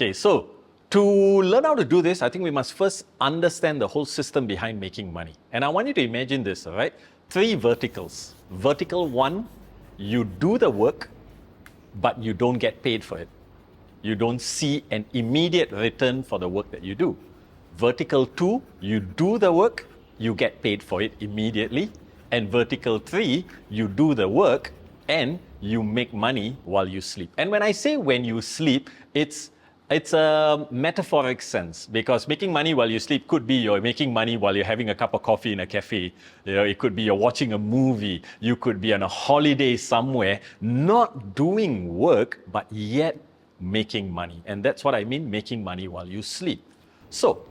Okay, so to learn how to do this, I think we must first understand the whole system behind making money. And I want you to imagine this, all right? 3 verticals. Vertical 1, you do the work, but you don't get paid for it. You don't see an immediate return for the work that you do. Vertical 2, you do the work, you get paid for it immediately. And vertical 3, you do the work and you make money while you sleep. And when I say when you sleep, it's a metaphoric sense, because making money while you sleep could be you're making money while you're having a cup of coffee in a cafe. It could be you're watching a movie. You could be on a holiday somewhere, not doing work, but yet making money. And that's what I mean, making money while you sleep. So,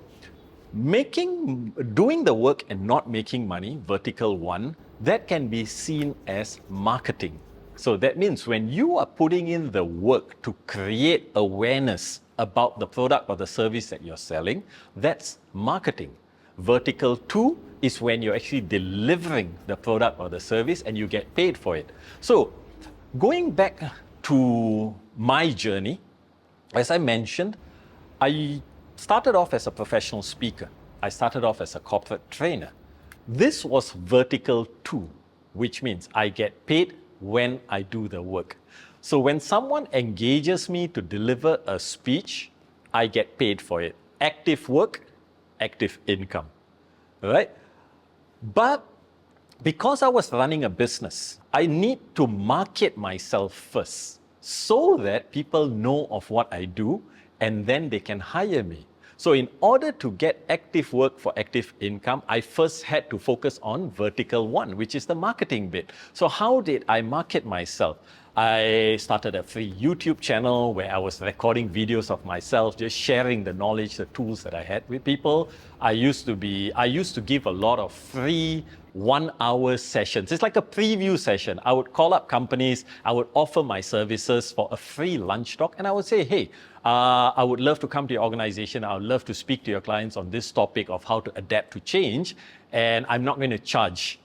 doing the work and not making money, vertical 1, that can be seen as marketing. So that means when you are putting in the work to create awareness about the product or the service that you're selling, that's marketing. Vertical 2 is when you're actually delivering the product or the service and you get paid for it. So going back to my journey, as I mentioned, I started off as a professional speaker. I started off as a corporate trainer. This was vertical 2, which means I get paid when I do the work. So when someone engages me to deliver a speech, I get paid for it. Active work, active income, right? But because I was running a business, I need to market myself first so that people know of what I do and then they can hire me. So in order to get active work for active income, I first had to focus on vertical 1, which is the marketing bit. So how did I market myself? I started a free YouTube channel where I was recording videos of myself, just sharing the knowledge, the tools that I had with people. I used to give a lot of free 1-hour sessions. It's like a preview session. I would call up companies, I would offer my services for a free lunch talk, and I would say, hey, I would love to come to your organization. I would love to speak to your clients on this topic of how to adapt to change, and I'm not going to charge.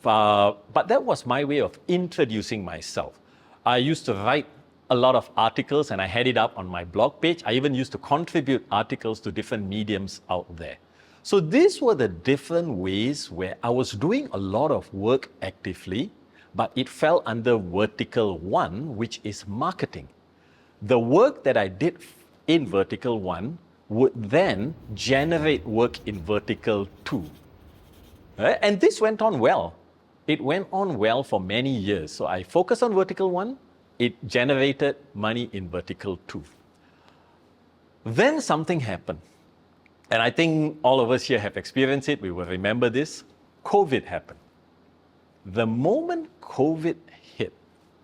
But that was my way of introducing myself. I used to write a lot of articles and I had it up on my blog page. I even used to contribute articles to different mediums out there. So these were the different ways where I was doing a lot of work actively, but it fell under vertical 1, which is marketing. The work that I did in vertical 1 would then generate work in vertical 2. Right? And this went on well. It went on well for many years. So I focused on vertical 1, it generated money in vertical 2. Then something happened. And I think all of us here have experienced it. We will remember this. COVID happened. The moment COVID hit,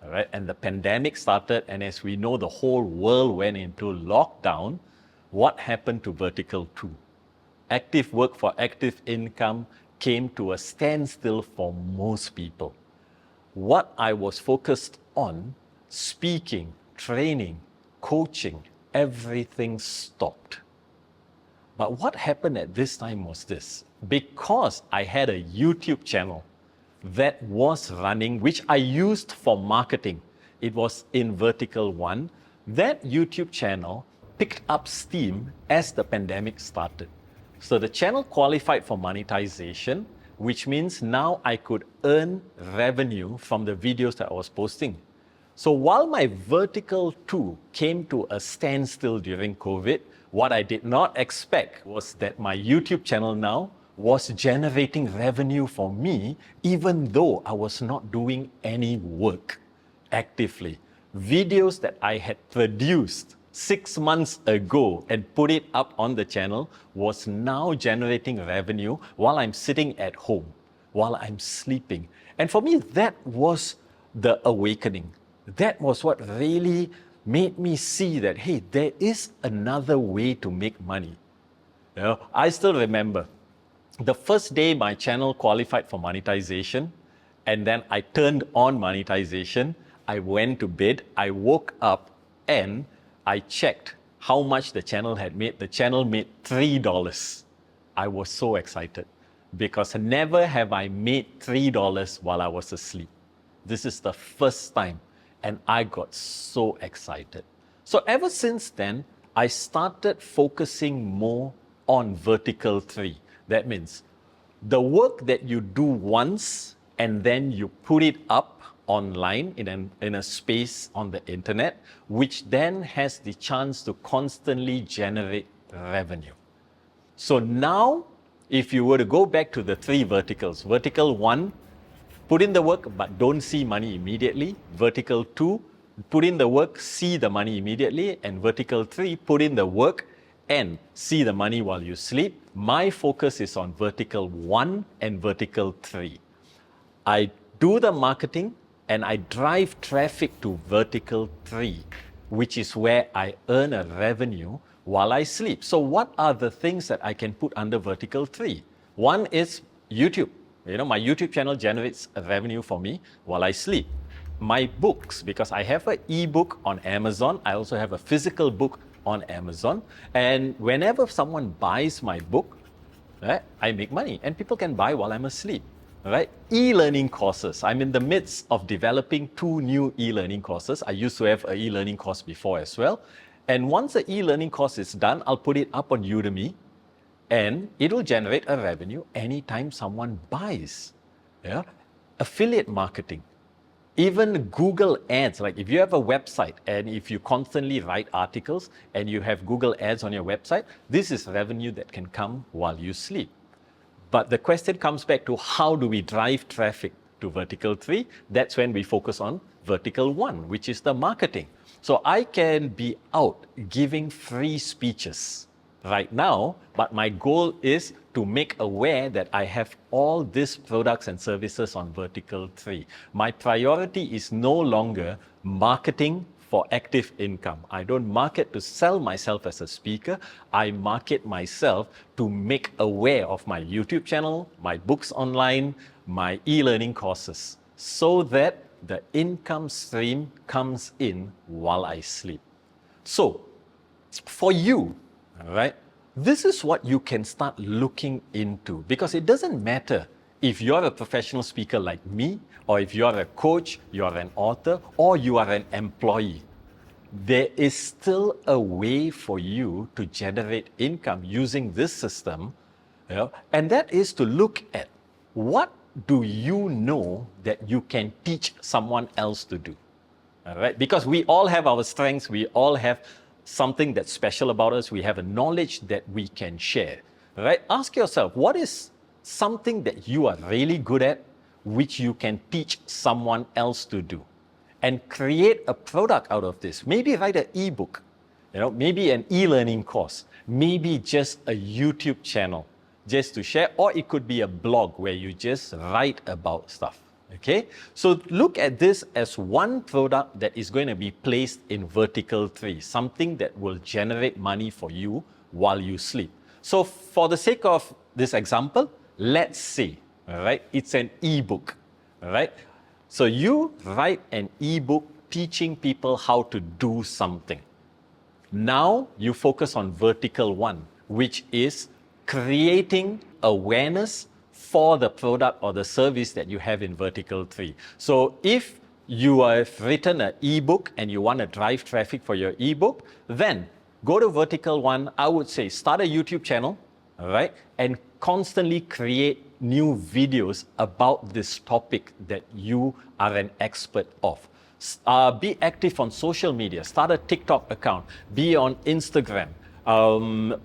all right, and the pandemic started, and as we know, the whole world went into lockdown, what happened to vertical 2? Active work for active income came to a standstill for most people. What I was focused on, speaking, training, coaching, everything stopped. But what happened at this time was this. Because I had a YouTube channel that was running, which I used for marketing, it was in vertical 1, that YouTube channel picked up steam as the pandemic started. So the channel qualified for monetization, which means now I could earn revenue from the videos that I was posting. So while my vertical 2 came to a standstill during COVID, what I did not expect was that my YouTube channel now was generating revenue for me, even though I was not doing any work actively. Videos that I had produced 6 months ago and put it up on the channel was now generating revenue while I'm sitting at home, while I'm sleeping. And for me, that was the awakening. That was what really made me see that, hey, there is another way to make money. You know, I still remember the first day my channel qualified for monetization, and then I turned on monetization. I went to bed, I woke up, and I checked how much the channel had made. The channel made $3. I was so excited because never have I made $3 while I was asleep. This is the first time, and I got so excited. So ever since then, I started focusing more on vertical 3. That means the work that you do once and then you put it up online in a space on the internet, which then has the chance to constantly generate revenue. So now, if you were to go back to the 3 verticals, vertical 1, put in the work but don't see money immediately. Vertical 2, put in the work, see the money immediately. And vertical 3, put in the work and see the money while you sleep. My focus is on vertical 1 and vertical 3. I do the marketing and I drive traffic to vertical 3, which is where I earn a revenue while I sleep. So what are the things that I can put under vertical 3? One is YouTube. My YouTube channel generates a revenue for me while I sleep. My books, because I have an ebook on Amazon, I also have a physical book on Amazon. And whenever someone buys my book, right, I make money and people can buy while I'm asleep. Right? E-learning courses. I'm in the midst of developing 2 new e-learning courses. I used to have an e-learning course before as well. And once the e-learning course is done, I'll put it up on Udemy and it will generate a revenue anytime someone buys. Yeah? Affiliate marketing. Even Google ads, like if you have a website and if you constantly write articles and you have Google ads on your website, this is revenue that can come while you sleep. But the question comes back to how do we drive traffic to vertical 3? That's when we focus on vertical 1, which is the marketing. So I can be out giving free speeches right now, but my goal is to make aware that I have all these products and services on vertical 3. My priority is no longer marketing for active income. I don't market to sell myself as a speaker. I market myself to make aware of my YouTube channel, my books online, my e-learning courses, so that the income stream comes in while I sleep. So, for you, all right, this is what you can start looking into, because it doesn't matter if you're a professional speaker like me, or if you're a coach, you're an author, or you are an employee, there is still a way for you to generate income using this system, and that is to look at what do you know that you can teach someone else to do. All right? Because we all have our strengths, we all have something that's special about us, we have a knowledge that we can share. All right? Ask yourself, what is something that you are really good at, which you can teach someone else to do? And create a product out of this. Maybe write an ebook, maybe an e-learning course, maybe just a YouTube channel just to share, or it could be a blog where you just write about stuff. Okay? So look at this as one product that is going to be placed in vertical 3, something that will generate money for you while you sleep. So for the sake of this example, let's say, all right, it's an ebook, all right? So you write an ebook teaching people how to do something. Now you focus on vertical 1, which is creating awareness for the product or the service that you have in vertical 3. So if you have written an ebook and you want to drive traffic for your ebook, then go to vertical 1. I would say start a YouTube channel, all right, and constantly create new videos about this topic that you are an expert of. Be active on social media. Start a TikTok account. Be on Instagram.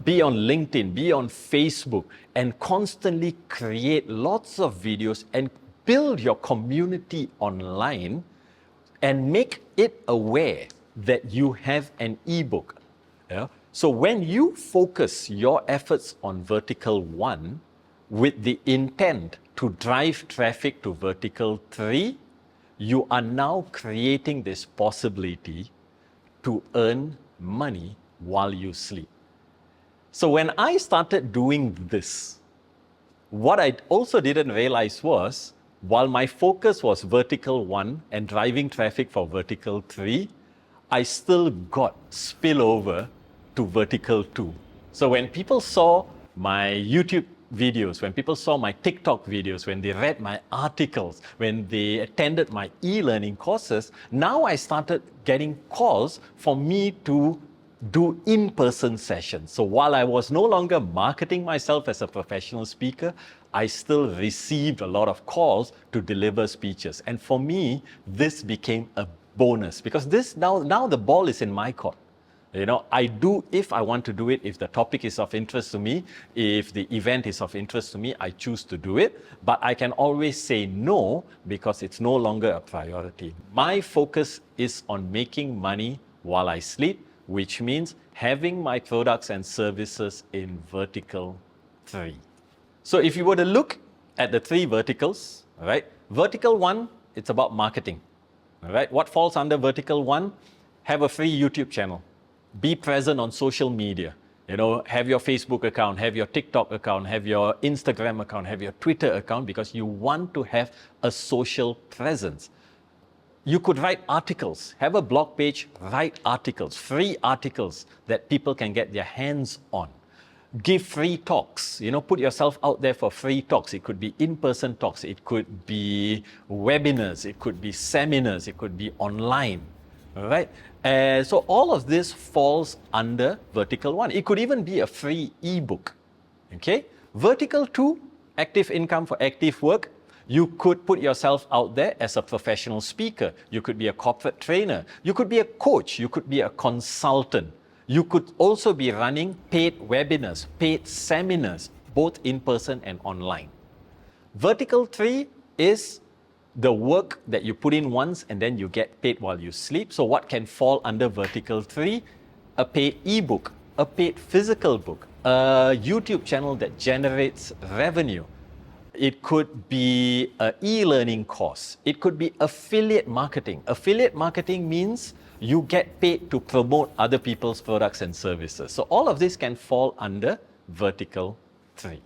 Be on LinkedIn. Be on Facebook. And constantly create lots of videos and build your community online and make it aware that you have an ebook. Yeah? So when you focus your efforts on vertical 1 with the intent to drive traffic to vertical 3, you are now creating this possibility to earn money while you sleep. So when I started doing this, what I also didn't realize was, while my focus was vertical 1 and driving traffic for vertical 3, I still got spillover to vertical 2. So when people saw my YouTube videos, when people saw my TikTok videos, when they read my articles, when they attended my e-learning courses, now I started getting calls for me to do in-person sessions. So while I was no longer marketing myself as a professional speaker, I still received a lot of calls to deliver speeches. And for me, this became a bonus because this now the ball is in my court. I do if I want to do it, if the topic is of interest to me, if the event is of interest to me, I choose to do it. But I can always say no because it's no longer a priority. My focus is on making money while I sleep, which means having my products and services in vertical 3. So if you were to look at the 3 verticals, all right, vertical 1, it's about marketing. All right, what falls under vertical 1? Have a free YouTube channel. Be present on social media. Have your Facebook account, have your TikTok account, have your Instagram account, have your Twitter account because you want to have a social presence. You could write articles, have a blog page, write articles, free articles that people can get their hands on. Give free talks, put yourself out there for free talks. It could be in-person talks, it could be webinars, it could be seminars, it could be online. All right. So all of this falls under vertical 1. It could even be a free ebook. Okay. Vertical 2, active income for active work. You could put yourself out there as a professional speaker. You could be a corporate trainer. You could be a coach. You could be a consultant. You could also be running paid webinars, paid seminars, both in person and online. Vertical 3 is the work that you put in once and then you get paid while you sleep. So what can fall under vertical 3? A paid ebook, a paid physical book, a YouTube channel that generates revenue. It could be an e-learning course. It could be affiliate marketing. Affiliate marketing means you get paid to promote other people's products and services. So all of this can fall under vertical 3.